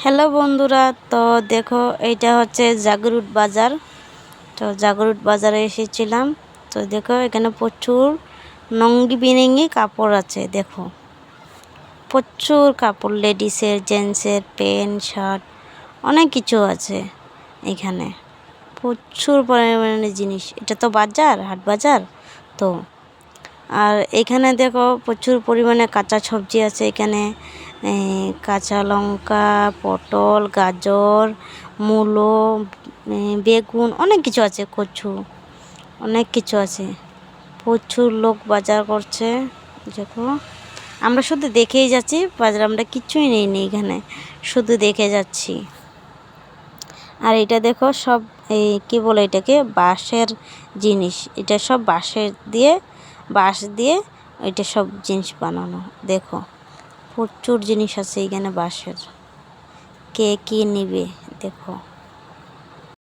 Hello বন্ধুরা, তো দেখো এইটা হচ্ছে জাগরুট বাজার। তো জাগরুট বাজারে এসেছিলাম। তো দেখো এখানে প্রচুর নঙ্গি বিনঙ্গি কাপড় আছে। দেখো প্রচুর কাপড়, লেডিসের, জেন্টসের, প্যান্ট শার্ট অনেক কিছু আছে এখানে। প্রচুর পরিমাণে জিনিস। এটা তো বাজার, হাট বাজার। তো আর এখানে দেখো প্রচুর পরিমাণে কাঁচা সবজি আছে এখানে। কাঁচা লঙ্কা, পটল, গাজর, মূলো, বেগুন অনেক কিছু আছে, কচু অনেক কিছু আছে। প্রচুর লোক বাজার করছে। দেখো আমরা শুধু দেখেই যাচ্ছি বাজার, আমরা কিচ্ছুই নেইনি এখানে, শুধু দেখে যাচ্ছি। আর এটা দেখো সব কি বলে এটাকে, বাঁশের জিনিস। এটা সব বাঁশ দিয়ে এটা সব জিনিস বানানো। দেখো প্রচুর জিনিস আছে এখানে বাঁশের। কে কি নিবে দেখো।